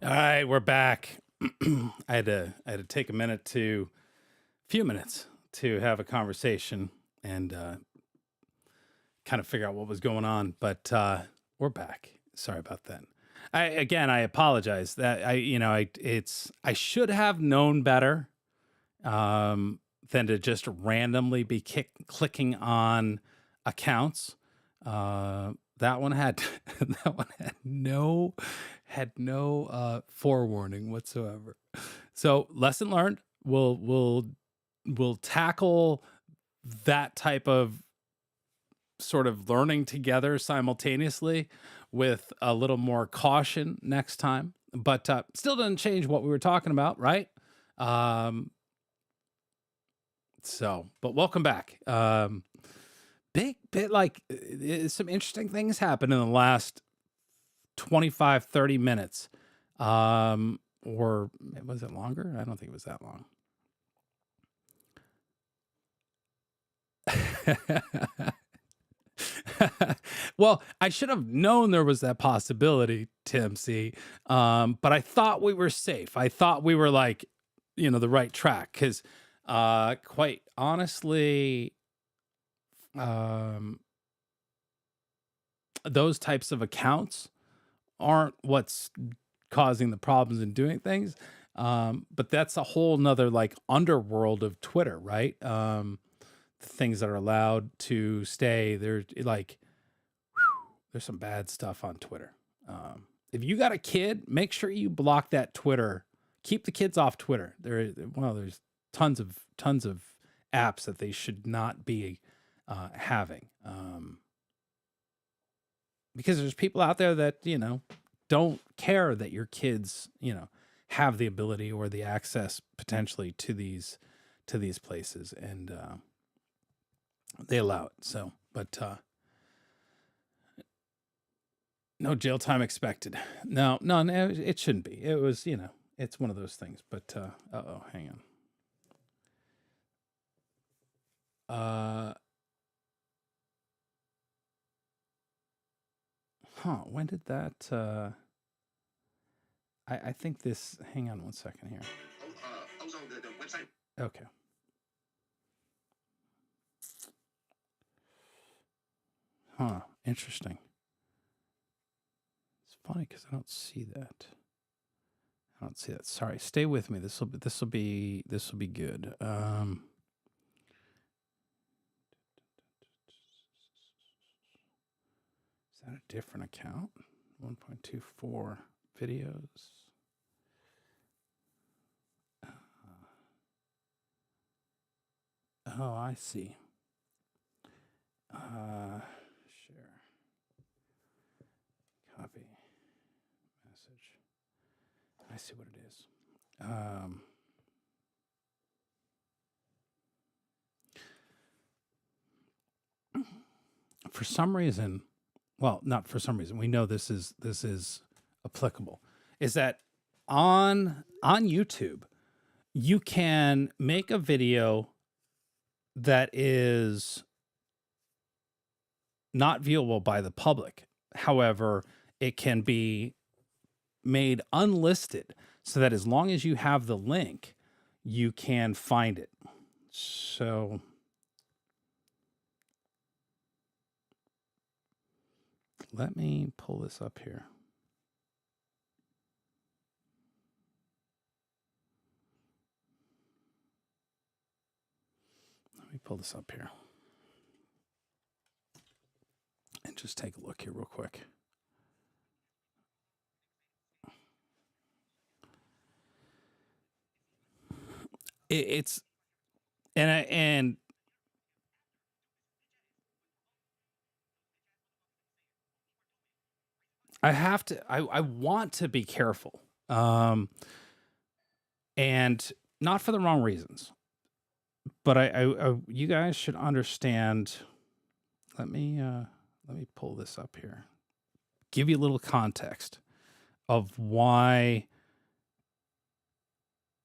All right, we're back. I had to take few minutes to have a conversation and kind of figure out what was going on, but we're back. Sorry about that. I apologize that I should have known better than to just randomly be clicking on accounts. That one had that one had no forewarning whatsoever. So lesson learned. We'll tackle that type of sort of learning together simultaneously with a little more caution next time. But still doesn't change what we were talking about, right? Um, but welcome back. Big bit like some interesting things happened in the last 25, 30 minutes. Or was it longer? I don't think it was that long. Well, I should have known there was that possibility, Tim C. But I thought we were safe. I thought we were like, the right track. Because quite honestly, those types of accounts aren't what's causing the problems in doing things. But that's a whole nother like underworld of Twitter, right? The things that are allowed to stay. There's some bad stuff on Twitter. If you got a kid, make sure you block that Twitter. Keep the kids off Twitter. There's tons of apps that they should not be having. Because there's people out there that, don't care that your kids, have the ability or the access potentially to these places, and they allow it. So, but no jail time expected. No, it shouldn't be. It was, it's one of those things. But hang on. When did that? I think this. Hang on one second here. I was on the website. Okay. Interesting. It's funny because I don't see that. Sorry. Stay with me. This will be good. Is that a different account? 1.24 videos. Oh, I see. Share. Copy. Message. I see what it is. For some reason, well, not for some reason, we know this is applicable, is that on YouTube, you can make a video that is not viewable by the public. However, it can be made unlisted so that as long as you have the link, you can find it. So let me pull this up here. Let me pull this up here and just take a look here real quick. It's and I have to. I want to be careful, and not for the wrong reasons. But I you guys should understand. Let me pull this up here. Give you a little context of why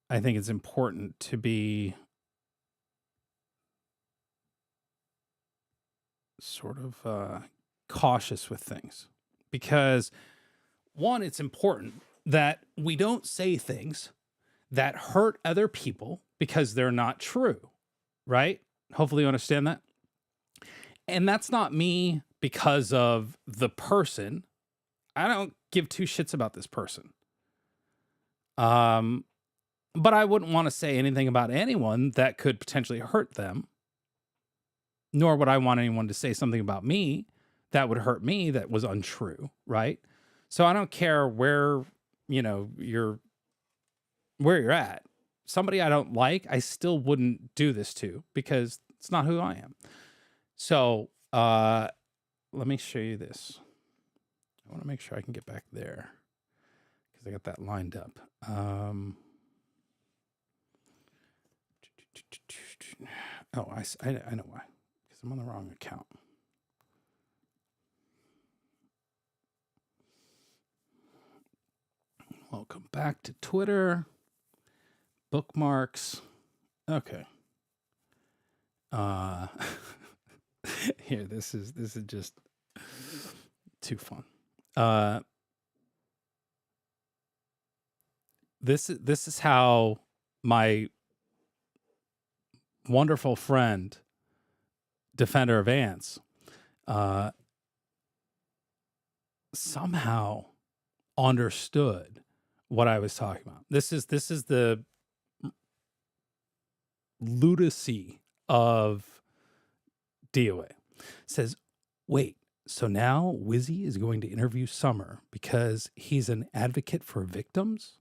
I think it's important to be sort of cautious with things, because one, it's important that we don't say things that hurt other people because they're not true, right? Hopefully you understand that. And that's not me because of the person. I don't give two shits about this person. But I wouldn't want to say anything about anyone that could potentially hurt them. Nor would I want anyone to say something about me that would hurt me that was untrue, right? So I don't care where, you're at. Somebody I don't like, I still wouldn't do this to because it's not who I am. So let me show you this. I want to make sure I can get back there because I got that lined up. Oh, I know why. Because I'm on the wrong account. Welcome back to Twitter. Bookmarks. Okay. Here, this is just too fun. This is how my wonderful friend, defender of ants, somehow understood what I was talking about. This is the lunacy of DOA. Says, wait, so now Wizzy is going to interview Summer because he's an advocate for victims?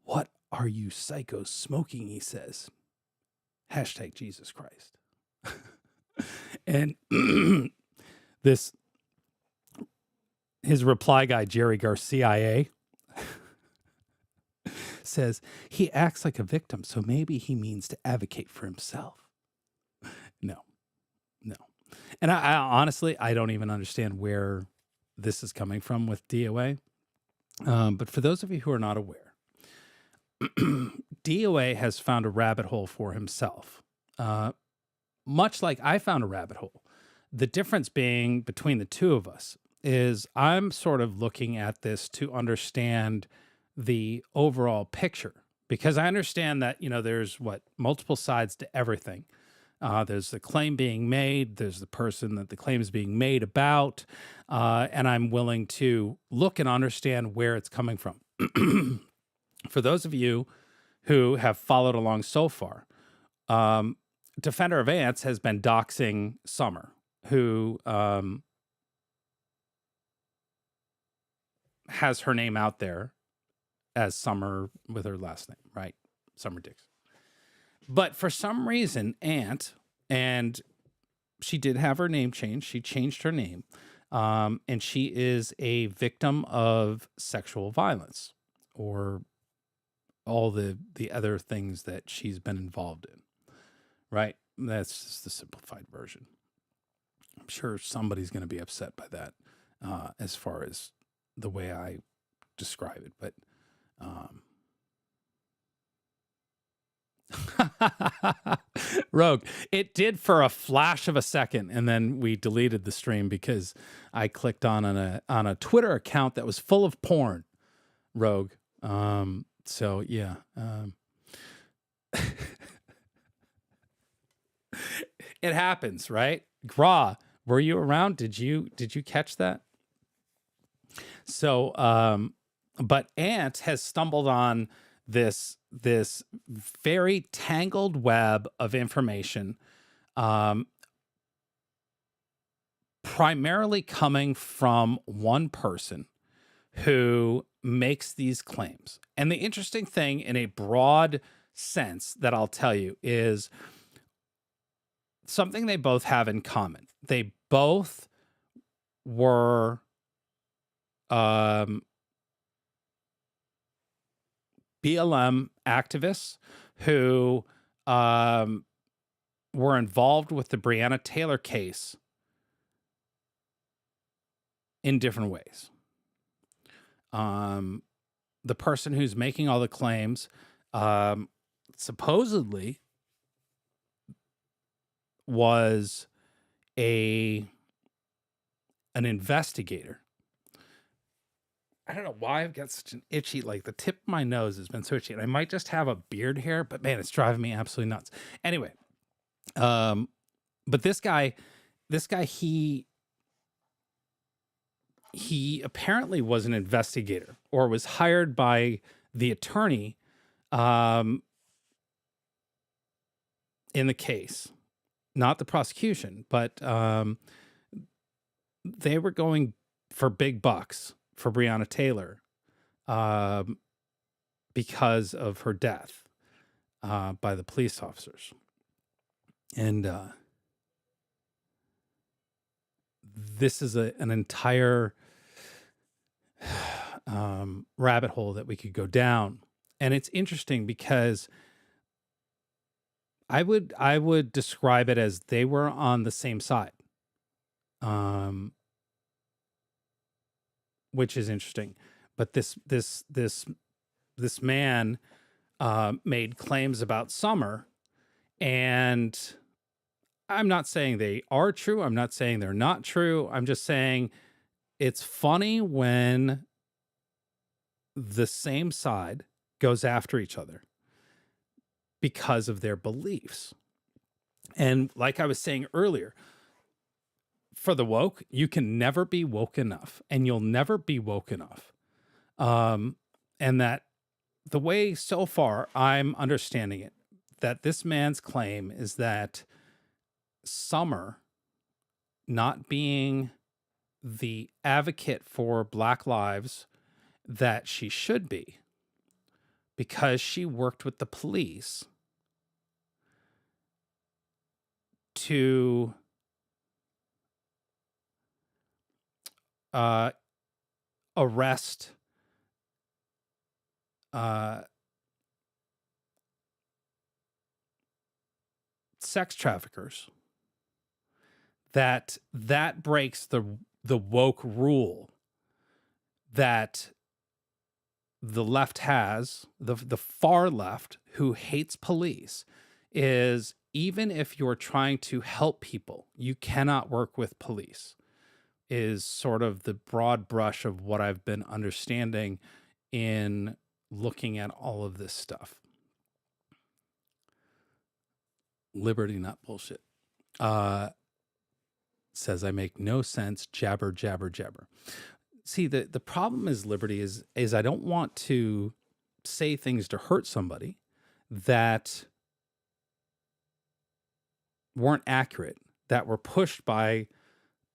What are you psychos smoking, he says. Hashtag Jesus Christ. And his reply guy, Jerry Garcia, says, he acts like a victim, so maybe he means to advocate for himself. No. And I honestly, I don't even understand where this is coming from with DOA. But for those of you who are not aware, DOA has found a rabbit hole for himself, much like I found a rabbit hole. The difference being between the two of us is I'm sort of looking at this to understand the overall picture, because I understand that, there's multiple sides to everything. There's the claim being made, there's the person that the claim is being made about, and I'm willing to look and understand where it's coming from. For those of you who have followed along so far, Defender of Ants has been doxing Summer, who has her name out there as Summer with her last name, right? Summer Dix. But for some reason, Ant, and she did have her name changed. She changed her name. And she is a victim of sexual violence or all the other things that she's been involved in, right? That's just the simplified version. I'm sure somebody's going to be upset by that as far as the way I describe it. But Rogue, it did for a flash of a second, and then we deleted the stream because I clicked on a Twitter account that was full of porn. Rogue. So yeah. It happens, right? Gra, were you around? Did you catch that? So but Ant has stumbled on this very tangled web of information, primarily coming from one person who makes these claims. And the interesting thing in a broad sense that I'll tell you is something they both have in common. They both were BLM activists who were involved with the Breonna Taylor case in different ways. The person who's making all the claims supposedly was an investigator I don't know why I've got such an itchy, like the tip of my nose has been so itchy, and I might just have a beard hair, but man, it's driving me absolutely nuts. Anyway, um, but this guy, he apparently was an investigator or was hired by the attorney um, in the case, not the prosecution, but they were going for big bucks for Breonna Taylor um, because of her death by the police officers. And this is an entire rabbit hole that we could go down. And it's interesting because I would describe it as they were on the same side, which is interesting. But this man made claims about Summer, and I'm not saying they are true. I'm not saying they're not true. I'm just saying it's funny when the same side goes after each other because of their beliefs. And like I was saying earlier, for the woke, you can never be woke enough, and you'll never be woke enough. And that the way so far I'm understanding it, that this man's claim is that Summer not being the advocate for Black lives that she should be, because she worked with the police to arrest sex traffickers, that breaks the woke rule that the left has, the far left who hates police, is even if you're trying to help people, you cannot work with police, is sort of the broad brush of what I've been understanding in looking at all of this stuff. Liberty, not bullshit. Says I make no sense, jabber, jabber, jabber. See, the problem is, Liberty, is I don't want to say things to hurt somebody that weren't accurate, that were pushed by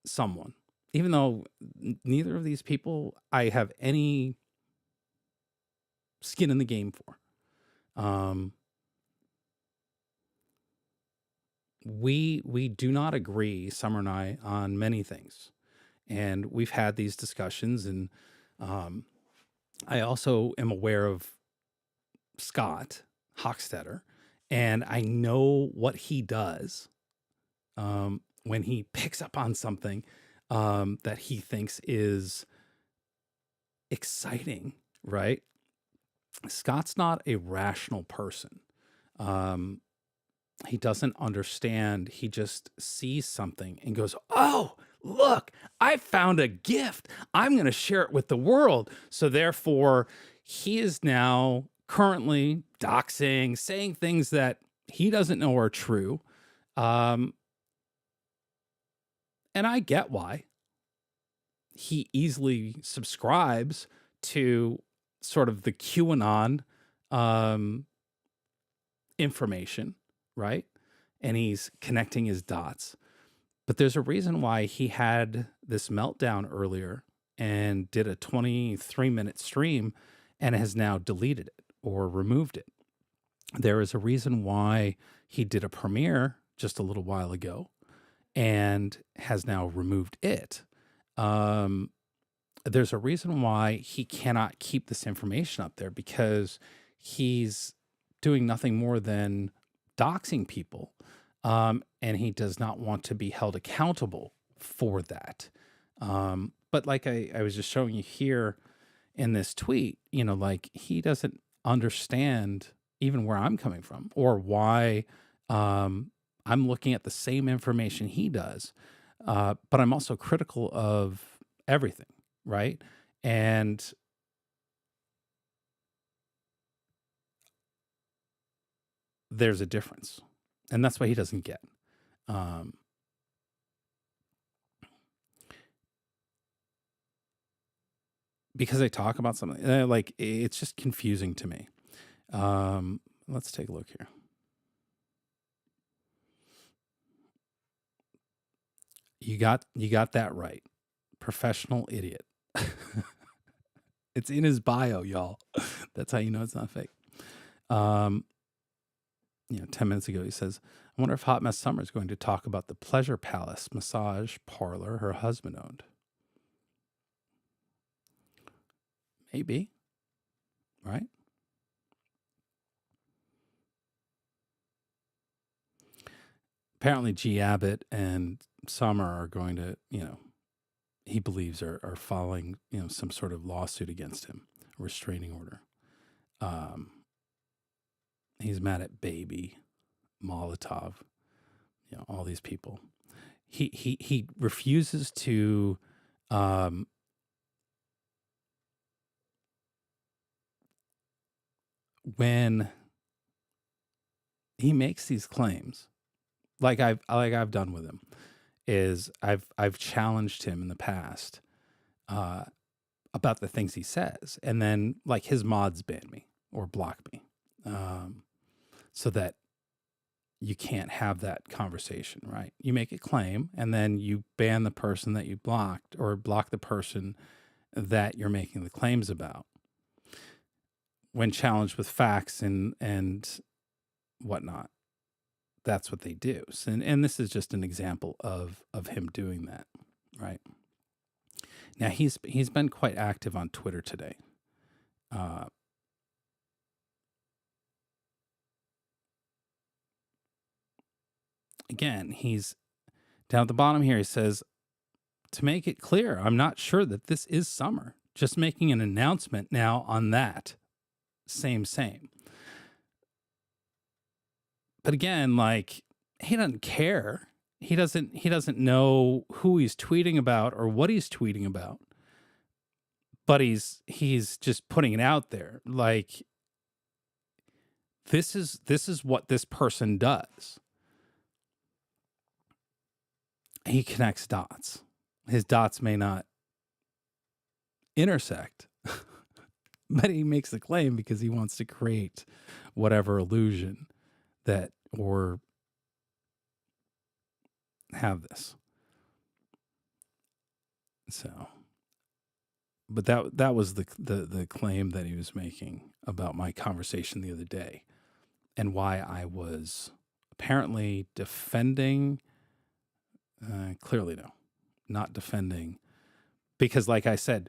someone, even though neither of these people I have any skin in the game for. We do not agree, Summer and I, on many things. And we've had these discussions, and I also am aware of Scott Hochstetter, and I know what he does when he picks up on something that he thinks is exciting, right? Scott's not a rational person. He doesn't understand. He just sees something and goes, "Oh, look, I found a gift. I'm going to share it with the world." So therefore, he is now currently doxing, saying things that he doesn't know are true. And I get why. He easily subscribes to sort of the QAnon information, right? And he's connecting his dots. But there's a reason why he had this meltdown earlier and did a 23-minute stream and has now deleted it or removed it. There is a reason why he did a premiere just a little while ago and has now removed it. There's a reason why he cannot keep this information up there, because he's doing nothing more than doxing people. And he does not want to be held accountable for that. But like I was just showing you here in this tweet, like, he doesn't understand even where I'm coming from, or why I'm looking at the same information he does. But I'm also critical of everything, right? And there's a difference. And that's what he doesn't get. Um, because they talk about something like it's just confusing to me. Let's take a look here. You got that right. Professional idiot. It's in his bio, y'all. That's how you know it's not fake. 10 minutes ago, he says, I wonder if Hot Mess Summer is going to talk about the Pleasure Palace massage parlor her husband owned. Maybe. Right? Apparently, G. Abbott and Summer are going to, he believes are filing, some sort of lawsuit against him, a restraining order. He's mad at Baby, Molotov, all these people. He refuses to when he makes these claims, like I've done with him, is I've challenged him in the past about the things he says, and then like his mods ban me or block me, so that you can't have that conversation, right? You make a claim and then you ban the person that you blocked or block the person that you're making the claims about when challenged with facts and whatnot. That's what they do. So, and this is just an example of him doing that, right? Now he's been quite active on Twitter today. Again, he's down at the bottom here. He says, to make it clear, I'm not sure that this is summer. Just making an announcement now on that. Same. But again, like, he doesn't care. He doesn't know who he's tweeting about or what he's tweeting about. But he's just putting it out there. Like, this is what this person does. He connects dots. His dots may not intersect, but he makes a claim because he wants to create whatever illusion that or have this. So, but that was the claim that he was making about my conversation the other day and why I was apparently defending. Clearly, no, not defending, because like I said,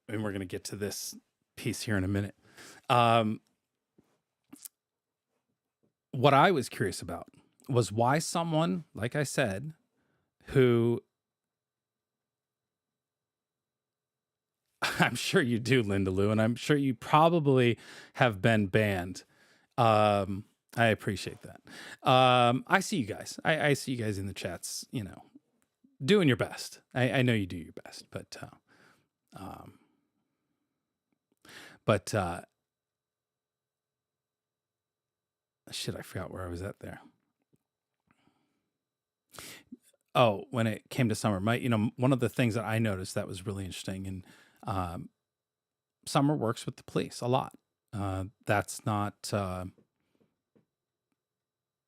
and we're going to get to this piece here in a minute. What I was curious about was why someone, like I said, who I'm sure you do, Linda Lou, and I'm sure you probably have been banned. I appreciate that. I see you guys. I see you guys in the chats, doing your best. I know you do your best, but shit, I forgot where I was at there. Oh, when it came to Summer, one of the things that I noticed that was really interesting, and Summer works with the police a lot. That's not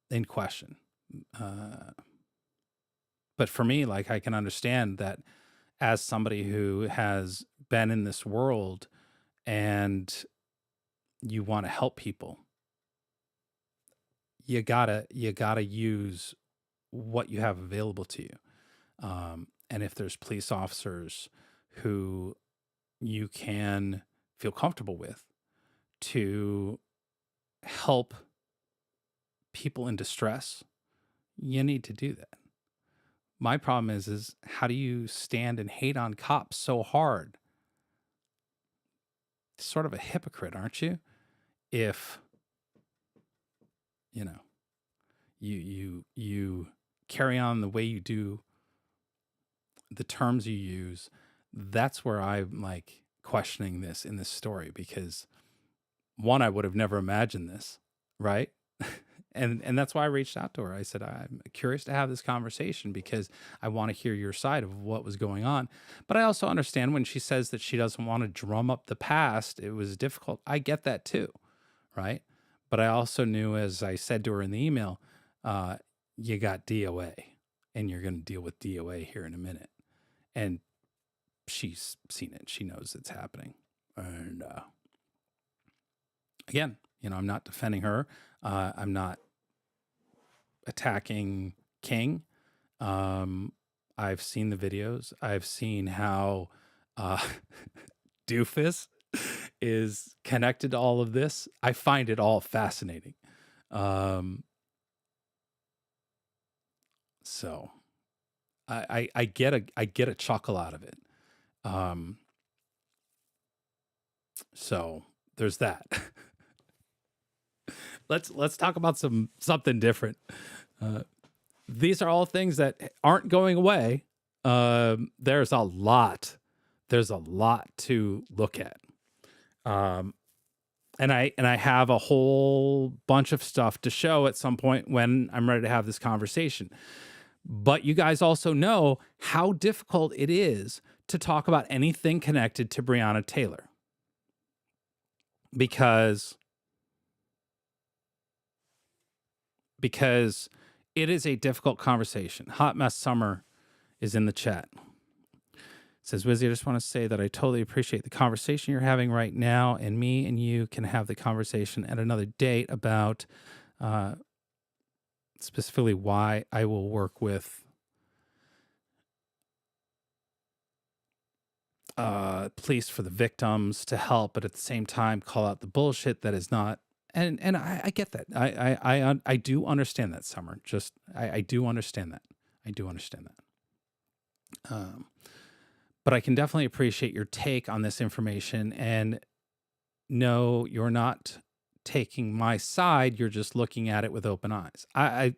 in question. But for me, like, I can understand that as somebody who has been in this world and you want to help people, you gotta use what you have available to you. And if there's police officers who you can feel comfortable with to help people in distress, you need to do that. My problem is how do you stand and hate on cops so hard? Sort of a hypocrite, aren't you? If you carry on the way you do, the terms you use. That's where I'm like questioning this in this story, because one, I would have never imagined this. right? And that's why I reached out to her. I said, I'm curious to have this conversation because I want to hear your side of what was going on. But I also understand when she says that she doesn't want to drum up the past, it was difficult. I get that too, right? But I also knew, as I said to her in the email, you got DOA and you're going to deal with DOA here in a minute. And she's seen it. She knows it's happening. And again, I'm not defending her. I'm not attacking King. I've seen the videos. I've seen how Doofus is connected to all of this. I find it all fascinating. So I get a chuckle out of it. So there's that. Let's talk about something different. These are all things that aren't going away. There's a lot to look at. And I have a whole bunch of stuff to show at some point when I'm ready to have this conversation. But you guys also know how difficult it is to talk about anything connected to Breonna Taylor. Because it is a difficult conversation. Hot Mess Summer is in the chat. It says, Wizzy, I just want to say that I totally appreciate the conversation you're having right now, and me and you can have the conversation at another date about specifically why I will work with police for the victims to help, but at the same time call out the bullshit that is not. And I get that. I do understand that, Summer. I do understand that. I do understand that. But I can definitely appreciate your take on this information. And no, you're not taking my side. You're just looking at it with open eyes. I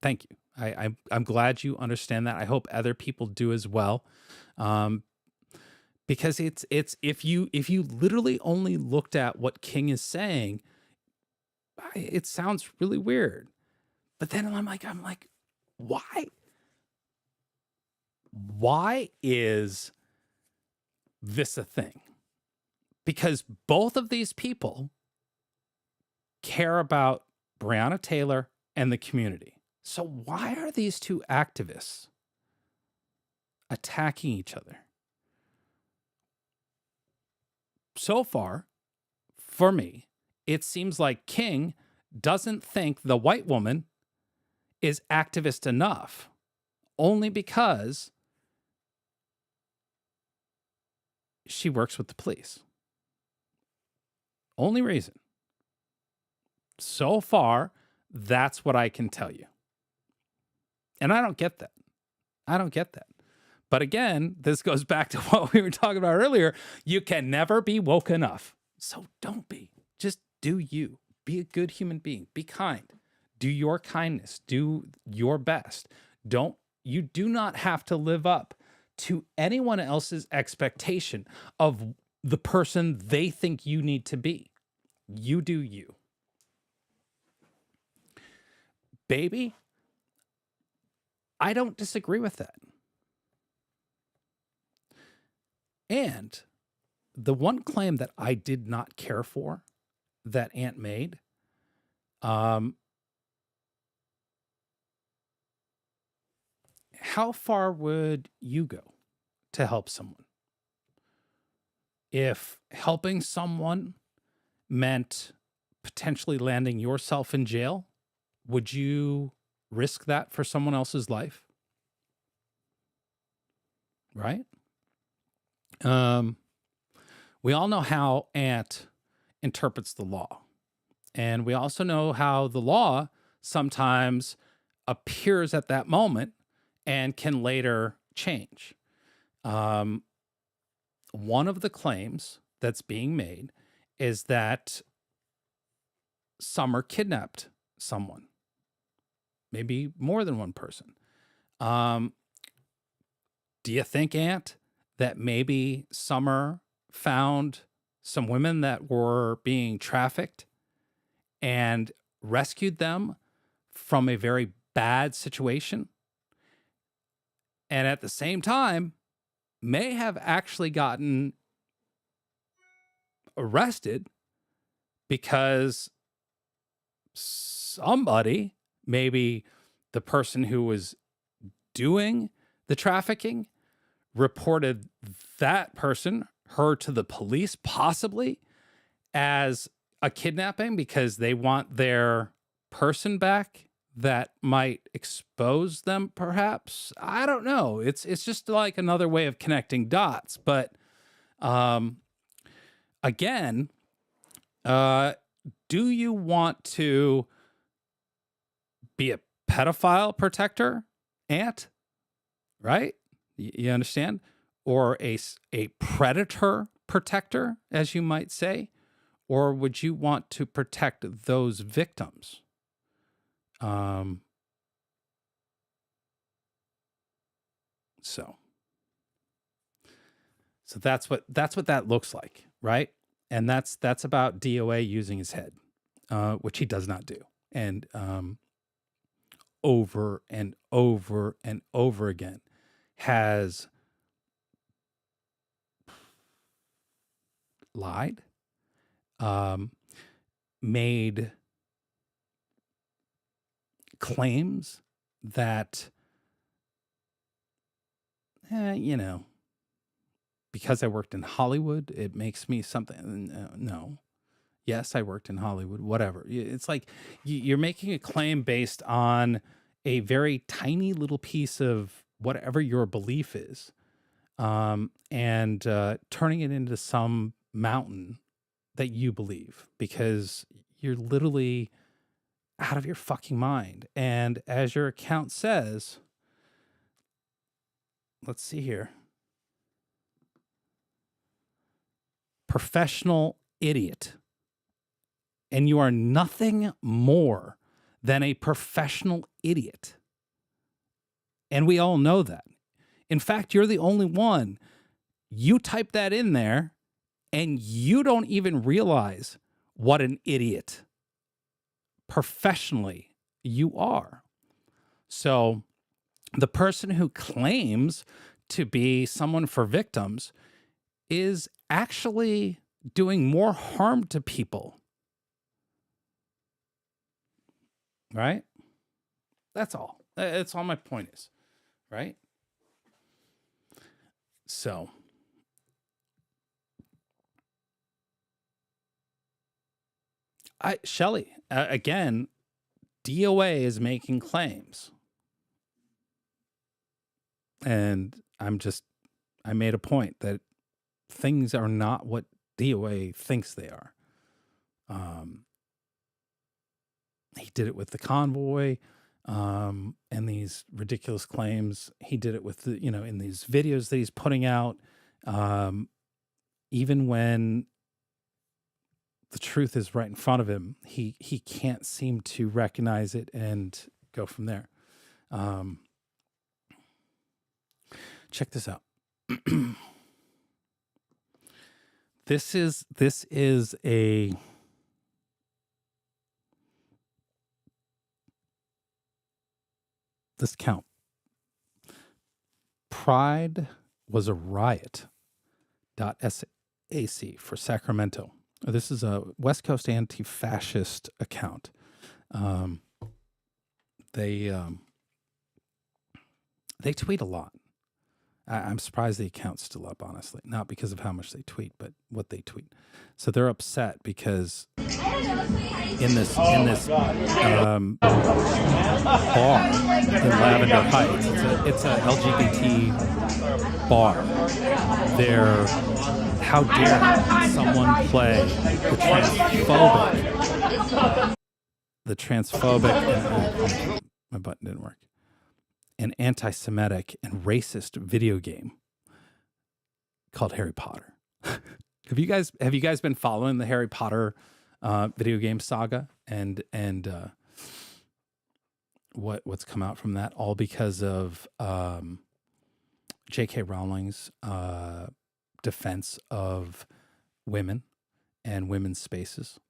thank you. I'm glad you understand that. I hope other people do as well. Because it's if you literally only looked at what King is saying, it sounds really weird. But then I'm like, why? Why is this a thing? Because both of these people care about Breonna Taylor and the community. So why are these two activists attacking each other? So far, for me, it seems like King doesn't think the white woman is activist enough, only because she works with the police. Only reason. So far, that's what I can tell you. And I don't get that. I don't get that. But again, this goes back to what we were talking about earlier. You can never be woke enough. So don't be. Just do you. Be a good human being. Be kind. Do your kindness. Do your best. You do not have to live up to anyone else's expectation of the person they think you need to be. You do you. Baby, I don't disagree with that. And the one claim that I did not care for that Aunt made, how far would you go to help someone? If helping someone meant potentially landing yourself in jail, would you risk that for someone else's life? Right? We all know how Aunt interprets the law. And we also know how the law sometimes appears at that moment and can later change. One of the claims that's being made is that Summer kidnapped someone, maybe more than one person. Do you think, Aunt, that maybe Summer found some women that were being trafficked and rescued them from a very bad situation, and at the same time may have actually gotten arrested because somebody, maybe the person who was doing the trafficking, reported that person, her, to the police, possibly as a kidnapping because they want their person back that might expose them, perhaps. I don't know. It's just like another way of connecting dots. But again, do you want to be a pedophile protector, Aunt? Right? You understand? Or a predator protector, as you might say? Or would you want to protect those victims? So that's what that looks like, right? And that's about DOA using his head, which he does not do. And over and over and over again has lied, made claims that, because I worked in Hollywood, it makes me something. No. Yes, I worked in Hollywood, whatever. It's like you're making a claim based on a very tiny little piece of whatever your belief is, and turning it into some mountain that you believe because you're literally out of your fucking mind. And as your account says, let's see here. Professional idiot. And you are nothing more than a professional idiot. And we all know that. In fact, you're the only one. You type that in there and you don't even realize what an idiot professionally you are. So the person who claims to be someone for victims is actually doing more harm to people. Right? That's all. That's all my point is. Right? So Shelley, again, DOA is making claims. And I made a point that things are not what DOA thinks they are. He did it with the convoy, and these ridiculous claims. He did it with the, in these videos that he's putting out, even when the truth is right in front of him, he can't seem to recognize it and go from there. Check this out. This is a this count. Pride was a riot. .sac for Sacramento. This is a West Coast anti-fascist account. They tweet a lot. I'm surprised the account's still up, honestly. Not because of how much they tweet, but what they tweet. So they're upset because in this bar in Lavender Heights, it's a LGBT bar. How dare someone play the transphobic, my button didn't work, an anti-Semitic and racist video game called Harry Potter. Have you guys been following the Harry Potter video game saga and what's come out from that? All because of J.K. Rowling's defense of women and women's spaces,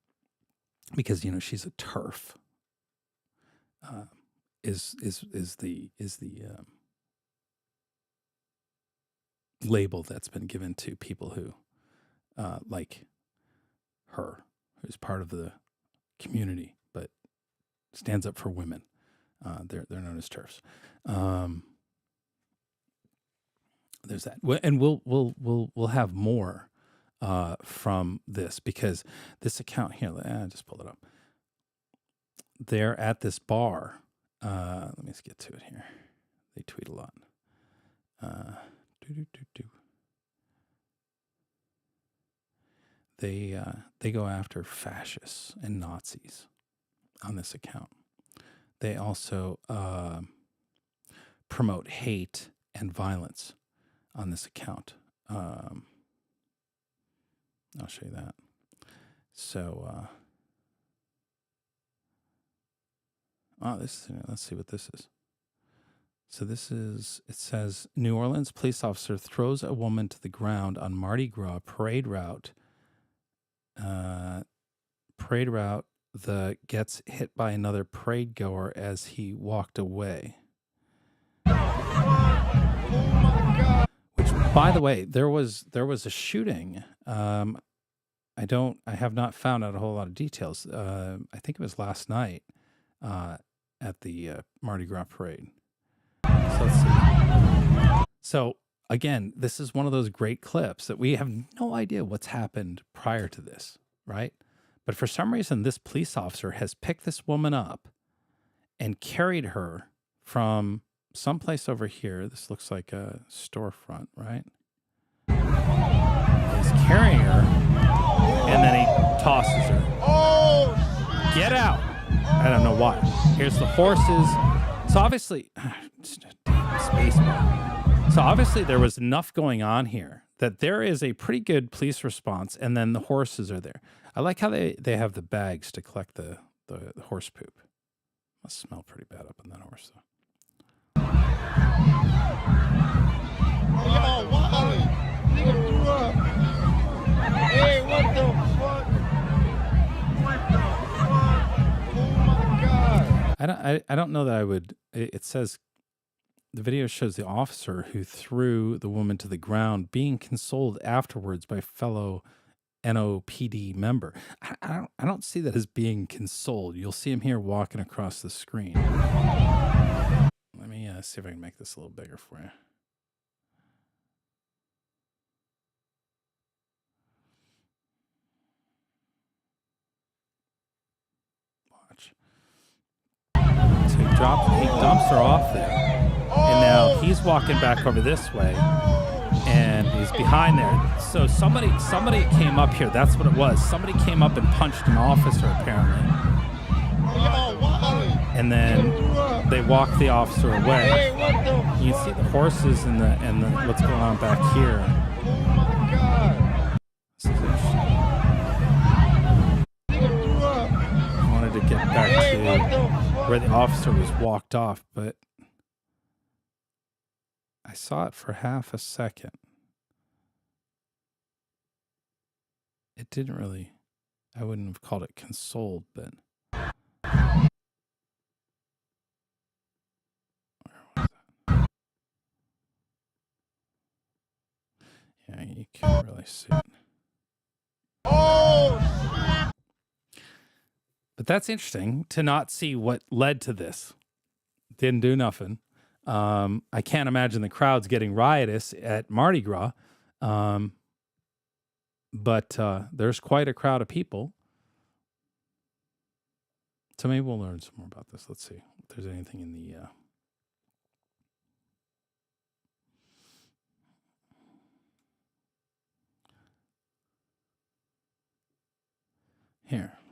because she's a TERF, is the label that's been given to people who like her, who's part of the community but stands up for women. They're known as TERFs. There's that, and we'll have more from this, because this account here, I just pulled it up. They're at this bar. Let me just get to it here. They tweet a lot. They go after fascists and Nazis on this account. They also promote hate and violence on this account. I'll show you that. So, let's see what this is. So it says, New Orleans police officer throws a woman to the ground on Mardi Gras parade route. Gets hit by another parade goer as he walked away. Which, by the way, there was a shooting. I have not found out a whole lot of details. I think it was last night at the Mardi Gras parade. So let's see. So again, this is one of those great clips that we have no idea what's happened prior to this, right? But for some reason, this police officer has picked this woman up and carried her from someplace over here. This looks like a storefront, right? He's carrying her, and then he tosses her. Get out! I don't know why. Here's the horses. So obviously, so obviously there was enough going on here that there is a pretty good police response, and then the horses are there. I like how they have the bags to collect the horse poop. Must smell pretty bad up on that horse, though. Yo, Wally, nigga threw up. Hey, what the fuck? What the fuck? Oh my God. I don't know that I would. It says the video shows the officer who threw the woman to the ground being consoled afterwards by fellow NOPD member. I don't see that as being consoled. You'll see him here walking across the screen. Let me see if I can make this a little bigger for you. Watch. So he dumps her off there. And now he's walking back over this way. And he's behind there. So somebody came up here. That's what it was. Somebody came up and punched an officer, apparently. And then they walked the officer away. You can see the horses and the what's going on back here. This is interesting. I wanted to get back to where the officer was walked off, but I saw it for half a second. It didn't really, I wouldn't have called it consoled, but where was that? Yeah, you can't really see it. But that's interesting to not see what led to this. Didn't do nothing. I can't imagine the crowds getting riotous at Mardi Gras. But there's quite a crowd of people. So maybe we'll learn some more about this. Let's see if there's anything in the...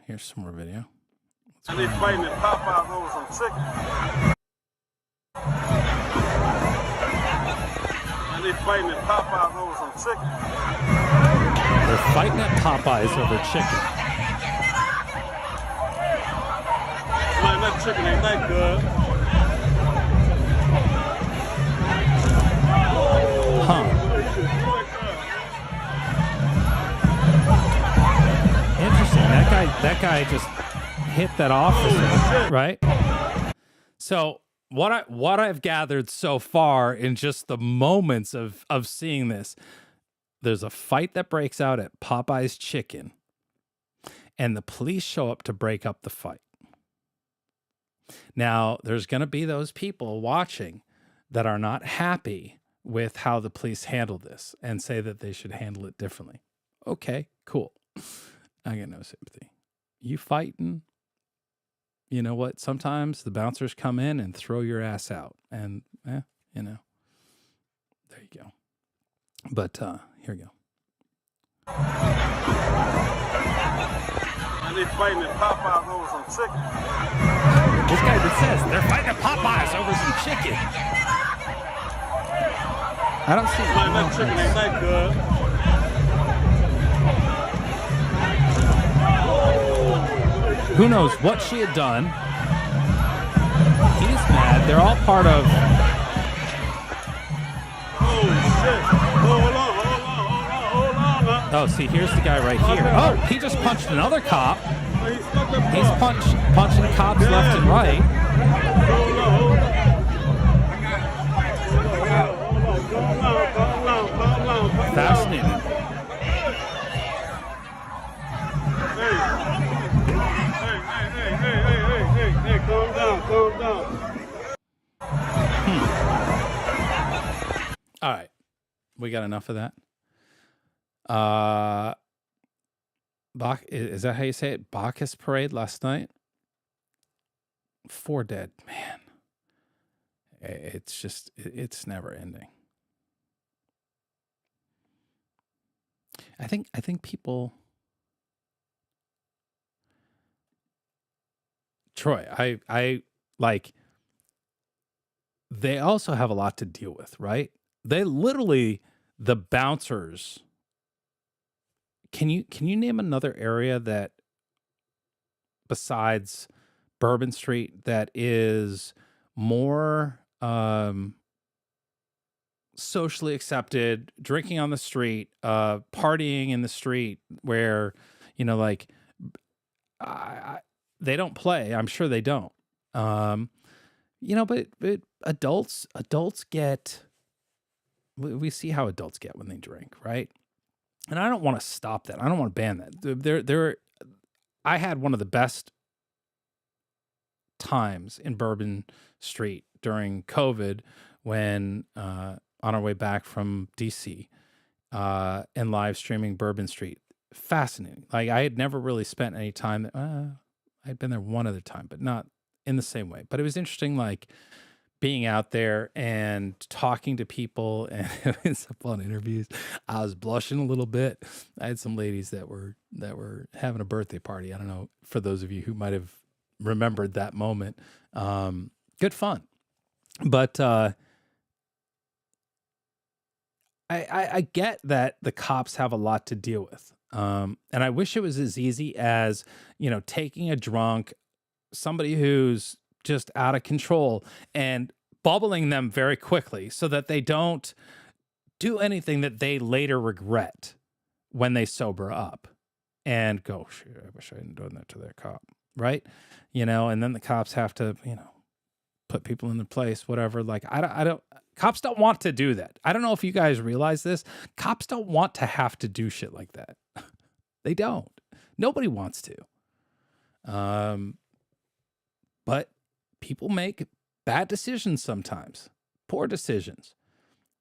Here's some more video. And they fighting at Popeyes over some chicken. And they fighting at Popeyes over some chicken. They're fighting at Popeyes over chicken. Man, that chicken ain't that good. Huh. Interesting. That guy just hit that officer, right? So what I've gathered so far in just the moments of seeing this, there's a fight that breaks out at Popeye's Chicken, and the police show up to break up the fight. Now, there's going to be those people watching that are not happy with how the police handled this and say that they should handle it differently. Okay, cool. I get no sympathy. You fighting? You know what? Sometimes the bouncers come in and throw your ass out. And, there you go. But here we go. And they fighting at Popeye over some chicken. This guy that says they're fighting at Popeyes over some chicken. I don't see Man, that chicken ain't that good. Who knows what she had done. He's mad. They're all part of... Oh, shit. Hold on. Oh, see, here's the guy right here. Oh, he just punched another cop. He's punching cops left and right. Fascinating. Hey, calm down. All right. We got enough of that. Is that how you say it? Bacchus parade last night. 4 dead. Man. It's never ending. I think people... Troy, I like, they also have a lot to deal with, right? They literally, the bouncers. Can you name another area that besides Bourbon Street that is more socially accepted, drinking on the street, partying in the street, where, like, they don't play. I'm sure they don't. But adults get, we see how adults get when they drink, right? And I don't want to stop that. I don't want to ban that. I had one of the best times in Bourbon Street during COVID when, on our way back from DC, and live streaming Bourbon Street. Fascinating. Like, I had never really spent any time, I'd been there one other time, but not in the same way. But it was interesting, like, being out there and talking to people and having some fun interviews. I was blushing a little bit. I had some ladies that were having a birthday party. I don't know, for those of you who might have remembered that moment. Good fun. But I get that the cops have a lot to deal with. And I wish it was as easy as, taking a drunk, somebody who's just out of control, and bubbling them very quickly so that they don't do anything that they later regret when they sober up and go, shit, I wish I hadn't done that to that cop. Right. And then the cops have to, put people in their place, whatever. Like, I don't, cops don't want to do that. I don't know if you guys realize this. Cops don't want to have to do shit like that. They don't. Nobody wants to. But people make bad decisions sometimes, poor decisions.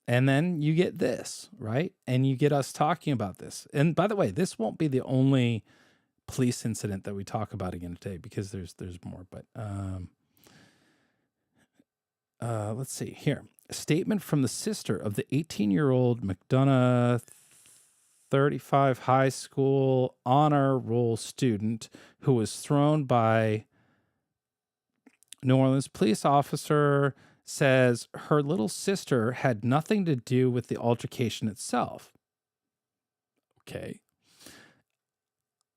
And then you get this, right? And you get us talking about this. And by the way, this won't be the only police incident that we talk about again today, because there's more. But let's see here. A statement from the sister of the 18-year-old McDonough 35 high school honor roll student who was thrown by New Orleans police officer, says her little sister had nothing to do with the altercation itself. Okay.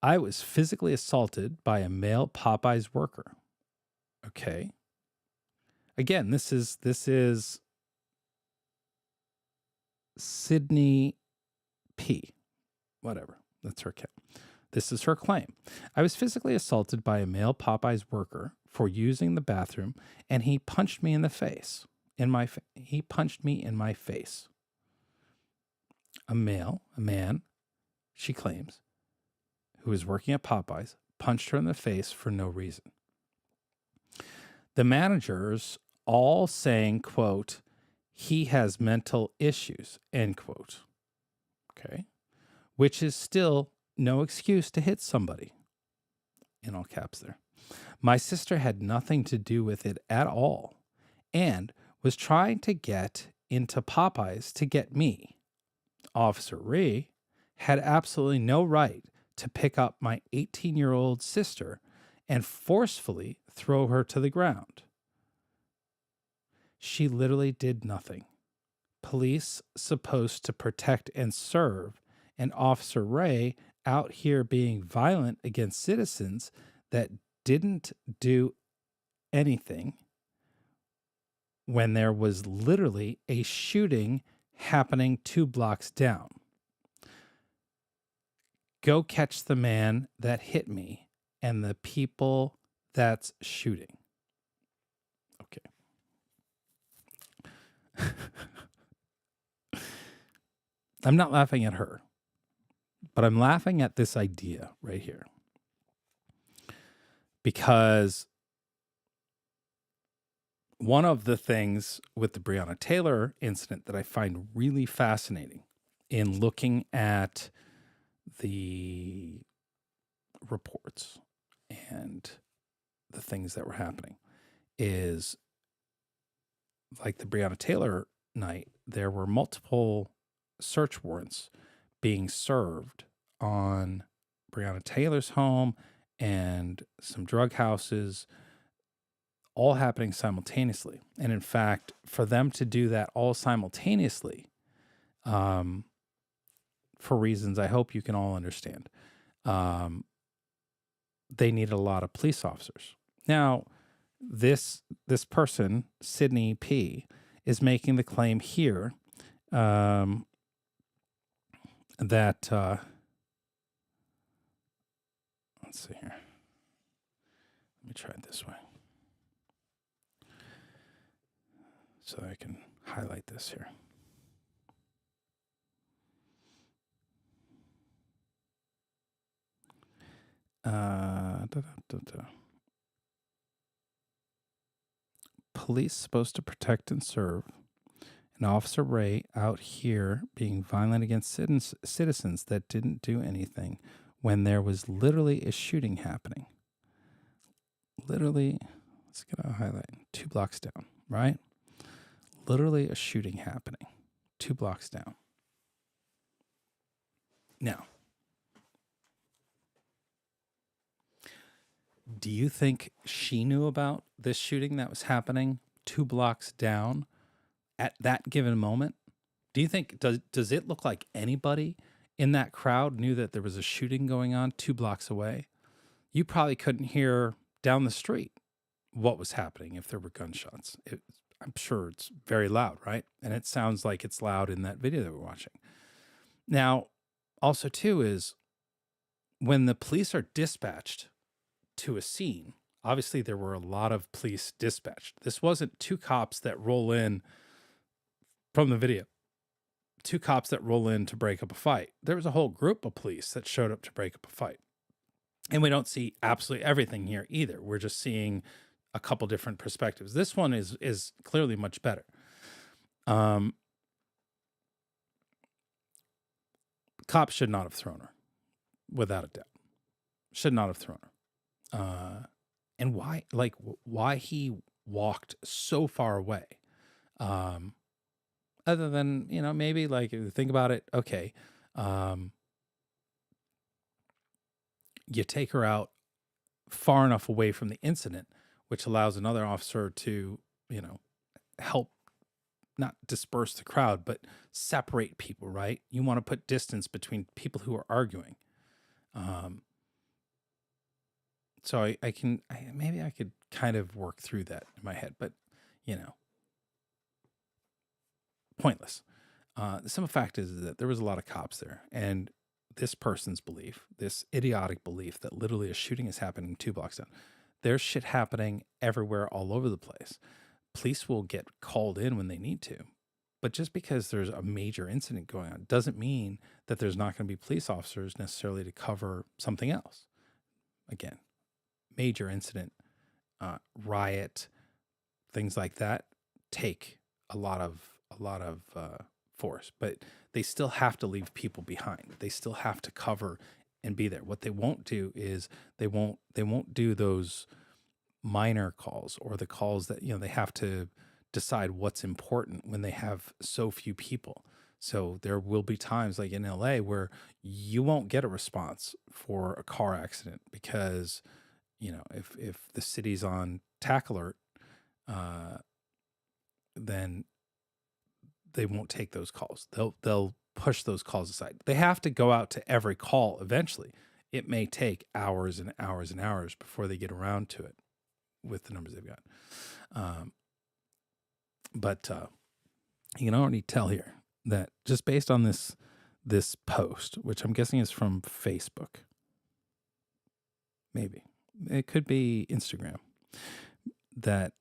I was physically assaulted by a male Popeyes worker. Okay. Again, this is Sydney P. Whatever. That's her kid. This is her claim. I was physically assaulted by a male Popeyes worker for using the bathroom, and he punched me in the face. He punched me in my face. A man, she claims, who was working at Popeyes, punched her in the face for no reason. The managers all saying, quote, he has mental issues, end quote. Okay. Which is still no excuse to hit somebody. In all caps there. My sister had nothing to do with it at all and was trying to get into Popeyes to get me. Officer Ree had absolutely no right to pick up my 18-year-old sister and forcefully throw her to the ground. She literally did nothing. Police supposed to protect and serve, and Officer Ray out here being violent against citizens that didn't do anything when there was literally a shooting happening 2 blocks down. Go catch the man that hit me and the people that's shooting. Okay. I'm not laughing at her, but I'm laughing at this idea right here. Because one of the things with the Breonna Taylor incident that I find really fascinating in looking at the reports and the things that were happening is, like the Breonna Taylor night, there were multiple search warrants being served on Breonna Taylor's home and some drug houses, all happening simultaneously. And in fact, for them to do that all simultaneously, for reasons I hope you can all understand, they needed a lot of police officers. Now, this person, Sydney P., is making the claim here that let's see here. Let me try it this way so I can highlight this here. Police supposed to protect and serve, and Officer Ray out here being violent against citizens that didn't do anything when there was literally a shooting happening. Literally, let's get a highlight. 2 blocks down, right? Literally a shooting happening 2 blocks down. Now, do you think she knew about this shooting that was happening 2 blocks down at that given moment? Do you think, does it look like anybody in that crowd knew that there was a shooting going on 2 blocks away? You probably couldn't hear down the street what was happening if there were gunshots. I'm sure it's very loud, right? And it sounds like it's loud in that video that we're watching. Now, also too is when the police are dispatched to a scene, obviously there were a lot of police dispatched. This wasn't 2 cops that roll in from the video. 2 cops that roll in to break up a fight. There was a whole group of police that showed up to break up a fight. And we don't see absolutely everything here either. We're just seeing a couple different perspectives. This one is clearly much better. Cops should not have thrown her, without a doubt. Should not have thrown her. And why he walked so far away? Other than, maybe like if you think about it, okay. You take her out far enough away from the incident, which allows another officer to, help not disperse the crowd, but separate people, right? You want to put distance between people who are arguing. So maybe I could kind of work through that in my head, but, pointless. The simple fact is that there was a lot of cops there, and this person's belief, this idiotic belief that literally a shooting is happening 2 blocks down. There's shit happening everywhere, all over the place. Police will get called in when they need to. But just because there's a major incident going on doesn't mean that there's not going to be police officers necessarily to cover something else. Again, major incident, riot, things like that take a lot of force, but they still have to leave people behind. They still have to cover and be there. What they won't do is they won't do those minor calls or the calls that, they have to decide what's important when they have so few people. So there will be times like in LA where you won't get a response for a car accident because, if the city's on tack alert, then they won't take those calls. They'll push those calls aside. They have to go out to every call eventually. It may take hours and hours and hours before they get around to it with the numbers they've got. But you can already tell here that just based on this post, which I'm guessing is from Facebook, maybe it could be Instagram, that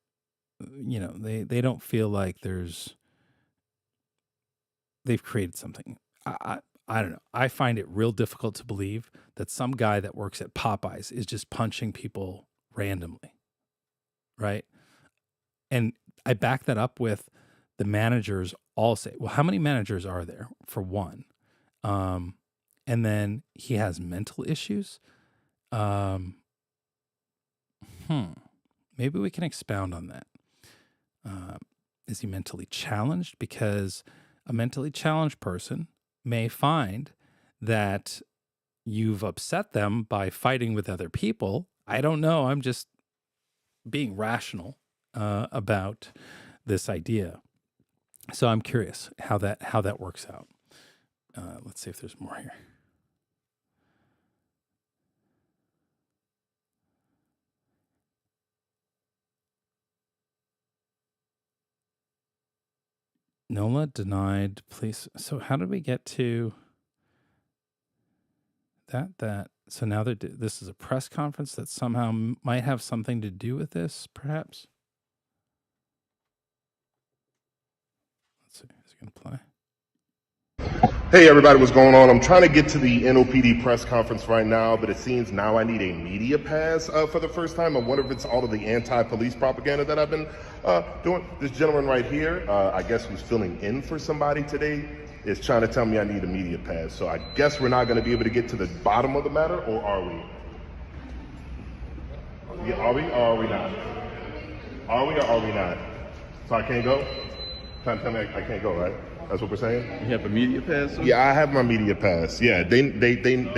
they don't feel like they've created something. I don't know. I find it real difficult to believe that some guy that works at Popeyes is just punching people randomly, right? And I back that up with the managers all say, well, how many managers are there, for one? And then he has mental issues. Maybe we can expound on that. Is he mentally challenged? Because a mentally challenged person may find that you've upset them by fighting with other people. I don't know. I'm just being rational about this idea. So I'm curious how that works out. Let's see if there's more here. NOLA denied police. So how did we get to that? So now this is a press conference that somehow might have something to do with this, perhaps. Let's see. Is it going to play? Hey everybody, what's going on? I'm trying to get to the NOPD press conference right now, but it seems now I need a media pass for the first time. I wonder if it's all of the anti-police propaganda that I've been doing. This gentleman right here, I guess who's filling in for somebody today, is trying to tell me I need a media pass. So I guess we're not going to be able to get to the bottom of the matter, or are we? Yeah, are we or are we not? Are we or are we not? So I can't go? Trying to tell me I can't go, right? That's what we're saying? You have a media pass? Sir? Yeah, I have my media pass. Yeah, they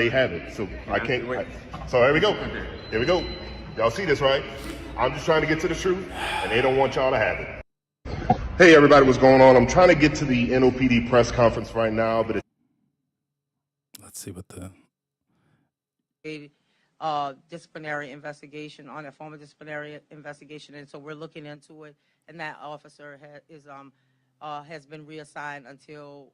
have it. So I can't. So here we go. Here we go. Y'all see this, right? I'm just trying to get to the truth, and they don't want y'all to have it. Hey, everybody, what's going on? I'm trying to get to the NOPD press conference right now, but Let's see what the disciplinary investigation on a former disciplinary investigation, and so we're looking into it. And that officer has been reassigned until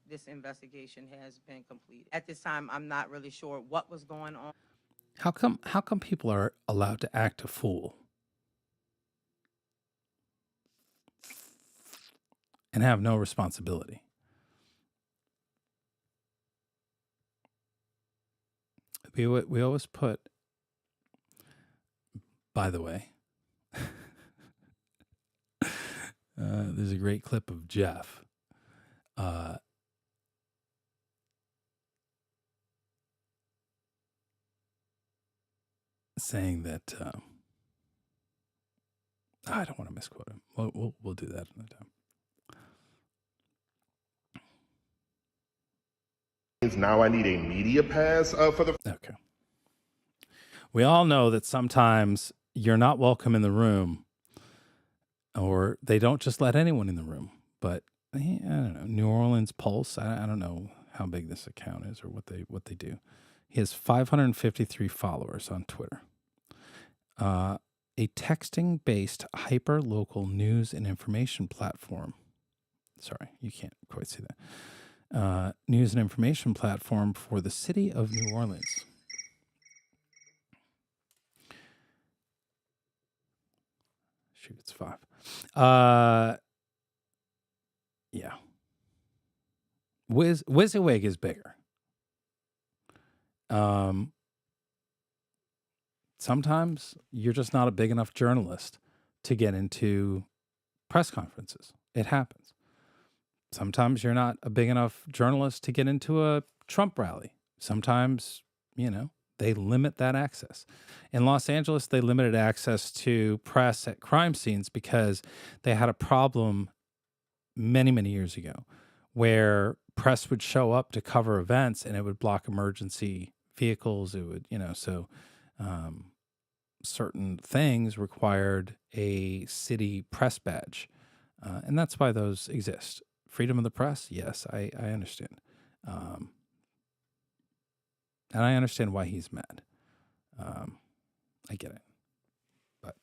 this investigation has been completed. At this time, I'm not really sure what was going on. How come people are allowed to act a fool and have no responsibility? We always put, by the way, there's a great clip of Jeff saying that I don't want to misquote him. We'll do that another time. now I need a media pass for the. Okay. We all know that sometimes you're not welcome in the room, or they don't just let anyone in the room. But I don't know, New Orleans Pulse. I don't know how big this account is or what they do. He has 553 followers on Twitter. A texting-based hyper-local news and information platform. Sorry, you can't quite see that. news and information platform for the city of New Orleans. Shoot, it's 5. Yeah. WYSIWYG is bigger. Sometimes you're just not a big enough journalist to get into press conferences. It happens. Sometimes you're not a big enough journalist to get into a Trump rally. Sometimes, they limit that access. In Los Angeles, they limited access to press at crime scenes because they had a problem many, many years ago where press would show up to cover events and it would block emergency vehicles. It would, certain things required a city press badge. And that's why those exist. Freedom of the press, yes, I understand. And I understand why he's mad. I get it. But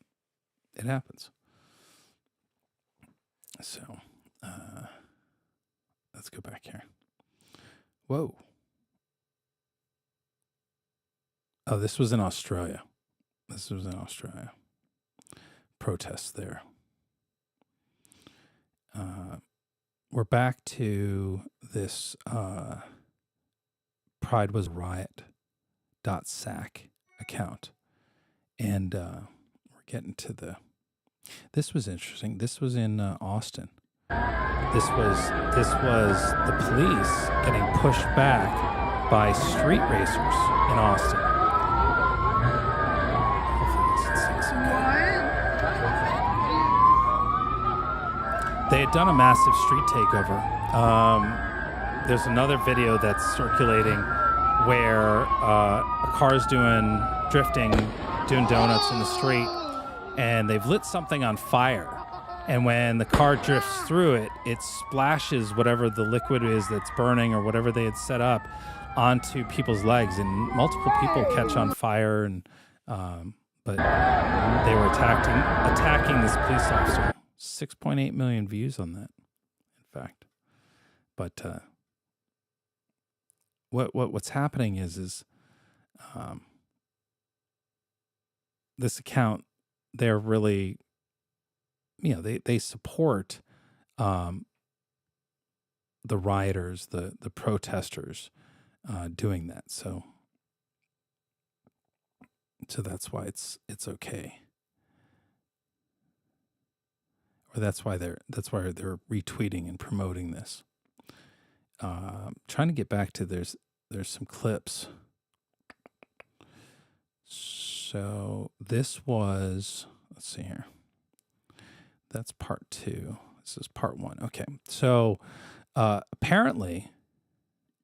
it happens. So, let's go back here. Whoa. Oh, this was in Australia. Protests there. We're back to this Pride Was Riot.sac account. And we're getting to this was interesting. This was in Austin. This was the police getting pushed back by street racers in Austin. They had done a massive street takeover. There's another video that's circulating where a car's doing donuts in the street, and they've lit something on fire. And when the car drifts through it, it splashes whatever the liquid is that's burning or whatever they had set up onto people's legs, and multiple people catch on fire. And but they were attacking this police officer. 6.8 million views on that, in fact. But what's happening is this account, they're really, they support the rioters, the protesters doing that. So that's why it's okay. Or that's why they're retweeting and promoting this. Trying to get back to there's some clips. So this was, let's see here. That's part 2. This is part 1. Okay. So apparently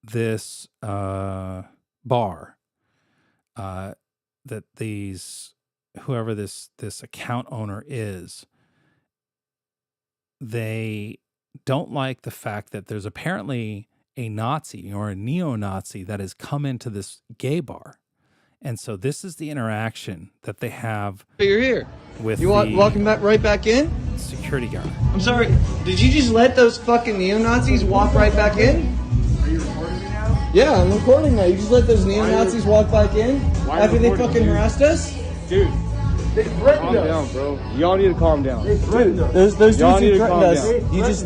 this bar that whoever this account owner is, they don't like the fact that there's apparently a Nazi or a neo-Nazi that has come into this gay bar. And so this is the interaction that they have. You're here. With you want walking back right back in? Security guard. I'm sorry. Did you just let those fucking neo-Nazis walk right back in? Are you recording me now? Yeah, I'm recording now. You just let those neo-Nazis walk back in after they fucking harassed us? Dude. They threatened us. Calm down, bro. Y'all need to calm down. They threatened us. Those Y'all dudes need who to calm threatened us, down. you just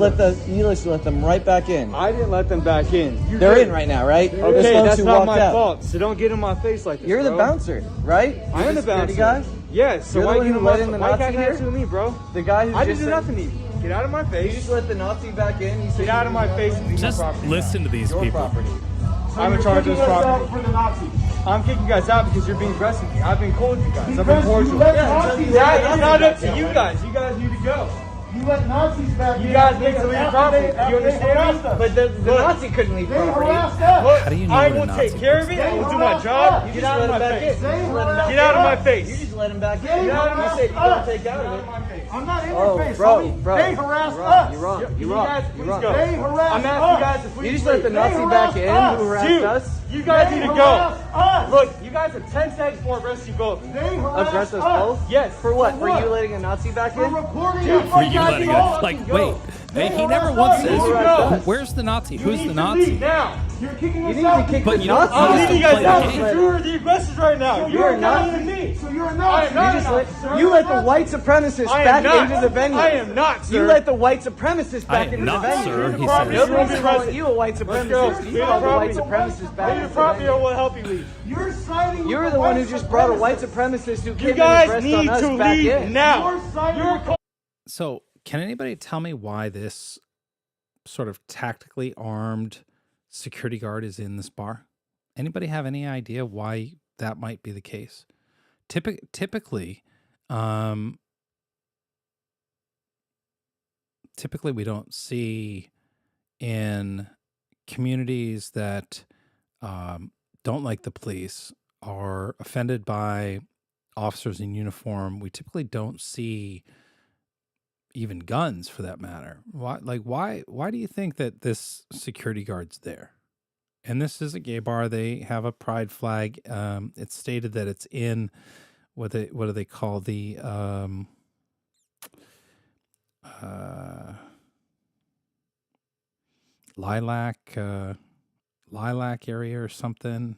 let them right back in. I didn't let them back in. They're in right now, right? Okay, Those folks that's who not walked my out. fault. So don't get in my face like this, You're the bro. bouncer, right? I am the bouncer. guy? Yes. So You're the why one you who let in the why Nazi can't you here? answer to me, bro? The guy who I just didn't do said- nothing to you. Get out of my You face. just let the Nazi back in. You said Get out of my face and leave Just my property. listen to these Your people. property. I'm in charge of this property. For the Nazis. I'm kicking you guys out because you're being aggressive with me. I've been cool with you guys. I've been Because you cordial. let Yeah, Nazis it's back not in. up to you guys. You guys need to go. You let Nazis back in. You guys need to leave your property. You After they understand harassed me? us. But the Look, Nazi couldn't leave They property. harassed us. Look, How do you know I what a will Nazi take care of it. They I will do my harassed job. us. You Get just out let of him my back face. in. You just let him back Get out of my in. face. You just let him back in. They You harassed said you us. don't take out of it. I'm not in Oh, your face, bro, homie. bro. They harassed You're us. You're wrong. You You're wrong. guys, You're please wrong. go. They harassed I'm asking you guys us. to please You just let the They Nazi back in harassed who us. harassed Dude, us. you guys They need to harassed go. us. Look, you guys have 10 seconds before I arrest you both. They harassed Arrest us us. both? Yes. For what? For For what? you letting a Nazi back For in? reporting Dude, us. For you you guys letting all it, like, fucking wait, go. He never once says, "Where's the Nazi? Who's the Nazi?" Now you're kicking us You need out. to kick But the you don't- Nazis I'm Please leaving you don't guys play out the because game. you're the aggressors right now. You're You're not. not me. So you're You not. let the white supremacists I am back not. into the venue. I am not, sir. You let the white supremacists I back am into not, the venue. sir, he Nobody's says. calling you a white supremacist. You call the white supremacists back Leave into the the property or venue. we'll help you leave. You're siding with You're the one who just brought a white supremacist who You came in and guys pressed need on us to back leave in. now. You're So, can anybody tell me why this sort of tactically armed security guard is in this bar? Anybody have any idea why that might be the case? Typically, typically we don't see in communities that don't like the police, are offended by officers in uniform. We typically don't see even guns, for that matter. Why do you think that this security guard's there? And this is a gay bar. They have a pride flag. It's stated that it's in what do they call the lilac area or something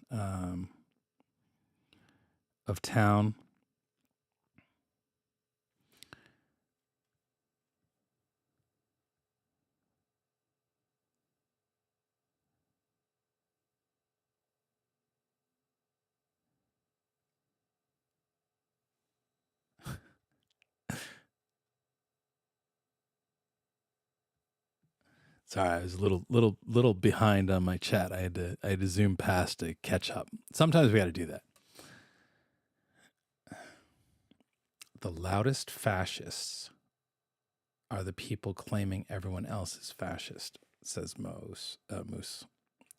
of town. Sorry, I was a little behind on my chat. I had to zoom past to catch up. Sometimes we got to do that. The loudest fascists are the people claiming everyone else is fascist, says Moose.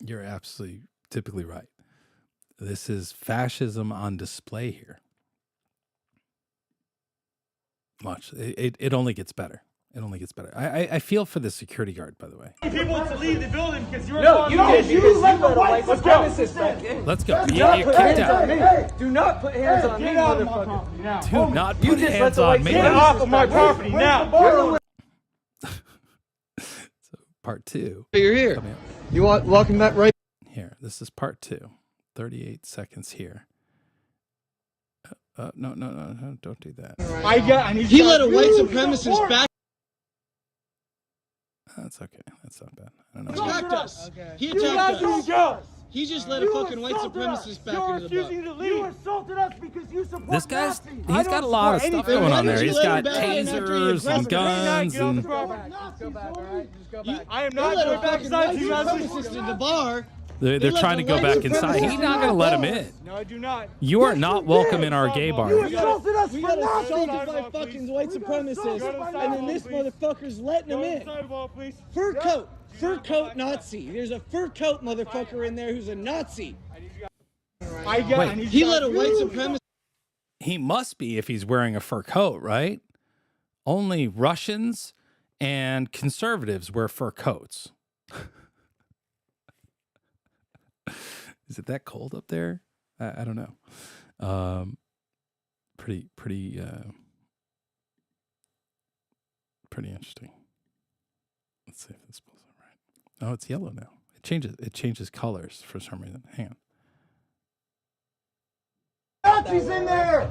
You're absolutely typically right. This is fascism on display here. Watch. It only gets better. It only gets better. I feel for the security guard, by the way. people to leave the building because you're No, you did, because you let a white Let's go. supremacist back in. Let's go. Do You not kicked put hands out. on me. Do not put hands on me, Get out of my motherfucker. property now. Do not You put just let hands the on white me. Get off of my property now. You're the one. So part 2. You're here. Coming up You want welcome back right? here. This is part 2. 38 seconds here. No, don't do that. I need He let a white supremacist back. That's okay. That's not bad. I don't He know. attacked us. He You attacked guys us. He just let a fucking white supremacist back You're into the refusing bar. to leave. You assaulted us because you support This guy's Nazis. he's got a lot of stuff going on there. He's got tasers and guns and I am They not let going a back fucking inside white you guys. supremacist in the bar. they're let trying to the go white back inside. supremacist He's not going to let him in. in. No, I do not. You are not welcome in our gay bar. You assaulted us We for got nothing. assaulted by fucking white supremacists, and then this motherfucker's letting them in. Sidewalk, please. Fur coat Nazi. There's a fur coat motherfucker in there who's a Nazi. Wait, He let a white supremacist. he must be if he's wearing a fur coat, right? Only Russians and conservatives wear fur coats. Is it that cold up there? I don't know. Pretty interesting. Let's see if this pulls up right. Oh, it's yellow now. It changes colors for some reason. Hang on. Nazis in there!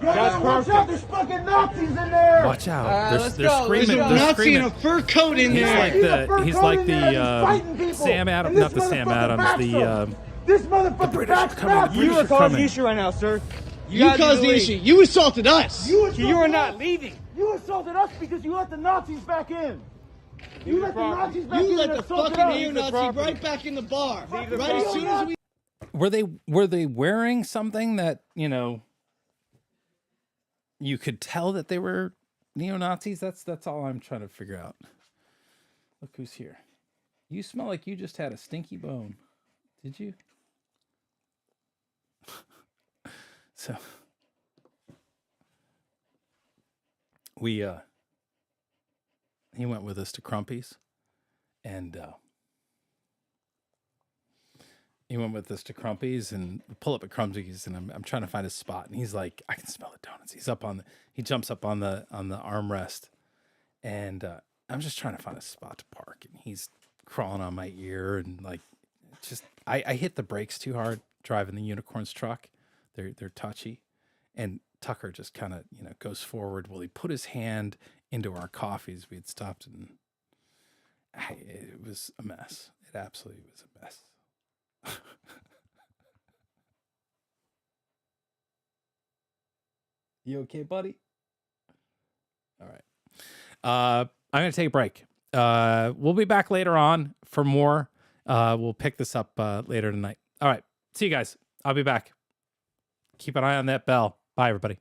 Watch out, there's fucking Nazis in there! Watch out! let's They're go. screaming. There's a They're Nazi in screaming. a fur coat in He's there. like the Sam Adams, not the Sam Adams, the This motherfucker British are backs coming, the Nazis! British You are are causing coming. issue right now, sir. You caused the issue. You assaulted us. You are not leaving. You assaulted us because you let the Nazis back in! You let the Nazis back in You let and the assaulted fucking us. neo-Nazi right back in the bar. Right as soon as we. Were they wearing something that, you know, you could tell that they were neo-Nazis? That's all I'm trying to figure out. Look who's here. You smell like you just had a stinky bone. Did you? So we he went with us to Crumpy's, and we pull up at Crumpy's, and I'm trying to find a spot, and he's like, I can smell the donuts. He jumps up on the armrest, and I'm just trying to find a spot to park, and he's crawling on my ear, and like, just I hit the brakes too hard driving the Unicorn's truck. They're touchy, and Tucker just kind of goes forward. Well, he put his hand into our coffees. We had stopped, and it was a mess. It absolutely was a mess. You okay, buddy? All right. I'm going to take a break. We'll be back later on for more. We'll pick this up later tonight. All right. See you guys. I'll be back. Keep an eye on that bell. Bye, everybody.